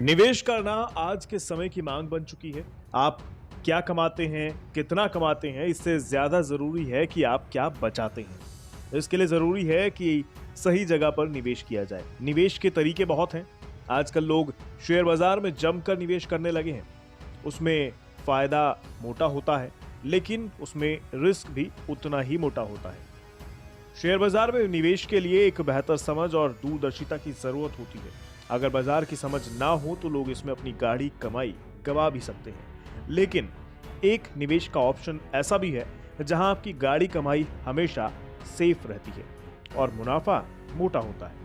निवेश करना आज के समय की मांग बन चुकी है। आप क्या कमाते हैं, कितना कमाते हैं, इससे ज्यादा जरूरी है कि आप क्या बचाते हैं। इसके लिए जरूरी है कि सही जगह पर निवेश किया जाए। निवेश के तरीके बहुत हैं। आजकल लोग शेयर बाजार में जमकर निवेश करने लगे हैं। उसमें फायदा मोटा होता है, लेकिन उसमें रिस्क भी उतना ही मोटा होता है। शेयर बाजार में निवेश के लिए एक बेहतर समझ और दूरदर्शिता की जरूरत होती है। अगर बाजार की समझ ना हो तो लोग इसमें अपनी गाढ़ी कमाई गवा भी सकते हैं। लेकिन एक निवेश का ऑप्शन ऐसा भी है जहां आपकी गाढ़ी कमाई हमेशा सेफ रहती है और मुनाफा मोटा होता है।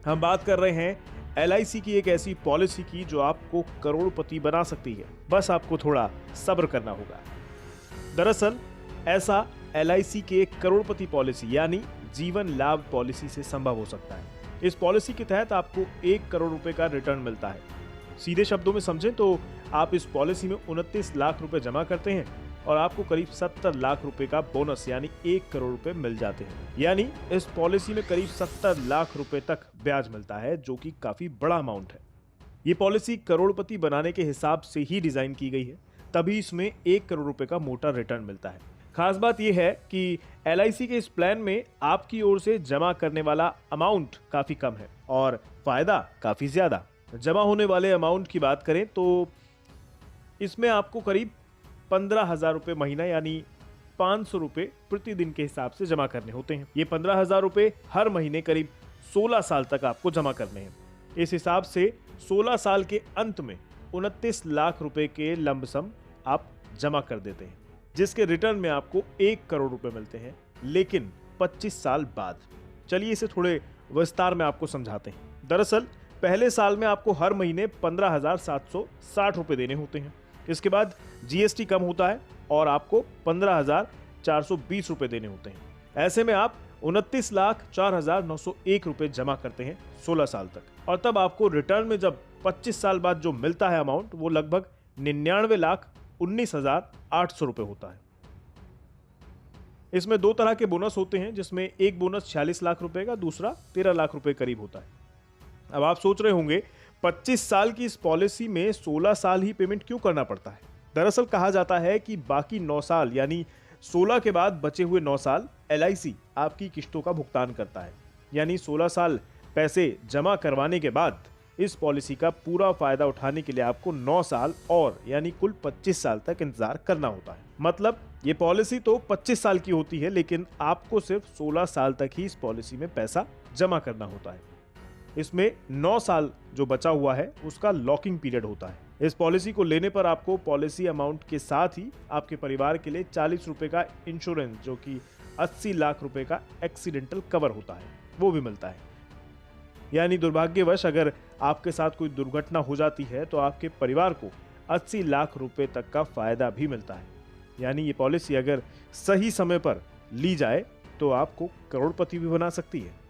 हम बात कर रहे हैं LIC की एक ऐसी पॉलिसी की जो आपको करोड़पति बना सकती है। बस आपको थोड़ा सब्र करना होगा। दरअसल ऐसा LIC के करोड़पति पॉलिसी यानी जीवन लाभ पॉलिसी से संभव हो सकता है। इस पॉलिसी के तहत आपको 1 करोड़ रुपए का रिटर्न मिलता है। सीधे शब्दों में समझें तो आप इस पॉलिसी में 29 लाख रुपए जमा करते हैं और आपको करीब 70 लाख रुपए का बोनस यानी 1 करोड़ रुपए मिल जाते हैं। यानी इस पॉलिसी में करीब 70 लाख रुपए तक ब्याज मिलता है, जो कि काफी बड़ा अमाउंट है। ये पॉलिसी करोड़पति बनाने के हिसाब से ही डिजाइन की गई है, तभी इसमें 1 करोड़ रुपए का मोटा रिटर्न मिलता है। खास बात यह है कि LIC के इस प्लान में आपकी ओर से जमा करने वाला अमाउंट काफी कम है और फायदा काफी ज्यादा। जमा होने वाले अमाउंट की बात करें तो इसमें आपको करीब 15,000 रुपए महीना यानी 500 रुपए प्रतिदिन के हिसाब से जमा करने होते हैं। ये 15,000 रुपए हर महीने करीब 16 साल तक आपको जमा करने हैं। इस हिसाब से 16 साल के अंत में 29 लाख रुपए के लंबसम आप जमा कर देते हैं, जिसके रिटर्न में आपको 1 करोड़ रुपए मिलते हैं, लेकिन 25 साल बाद। चलिए इसे थोड़े विस्तार में आपको समझाते हैं। दरअसल पहले साल में आपको हर महीने 15,760 रुपए देने होते हैं। इसके बाद GST कम होता है और आपको 15,420 रुपए देने होते हैं। ऐसे में आप 29,04,901 रुपए जमा करते हैं 16 साल तक, और तब आपको रिटर्न में जब 25 साल बाद जो मिलता है अमाउंट, वो लगभग 99,19,800 रुपए होता है। इसमें 2 तरह के बोनस होते हैं, जिसमें एक बोनस 46 लाख रुपए का, दूसरा 13 लाख रुपए करीब होता है। अब आप सोच रहे होंगे 25 साल की इस पॉलिसी में 16 साल ही पेमेंट क्यों करना पड़ता है। दरअसल कहा जाता है कि बाकी 9 साल यानी 16 के बाद बचे हुए 9 साल LIC आपकी किश्तों का भुगतान करता है। यानी 16 साल पैसे जमा करवाने के बाद इस पॉलिसी का पूरा फायदा उठाने के लिए आपको 9 साल और यानी कुल 25 साल तक इंतजार करना होता है। मतलब ये पॉलिसी तो 25 साल की होती है, लेकिन आपको सिर्फ 16 साल तक ही इस पॉलिसी में पैसा जमा करना होता है। इसमें 9 साल जो बचा हुआ है उसका लॉकिंग पीरियड होता है। इस पॉलिसी को लेने पर आपको पॉलिसी अमाउंट के साथ ही आपके परिवार के लिए 40 रुपए का इंश्योरेंस, जो कि 80 लाख रुपए का एक्सीडेंटल कवर होता है, वो भी मिलता है। यानी दुर्भाग्यवश अगर आपके साथ कोई दुर्घटना हो जाती है तो आपके परिवार को 80 लाख रुपए तक का फायदा भी मिलता है। यानी ये पॉलिसी अगर सही समय पर ली जाए तो आपको करोड़पति भी बना सकती है।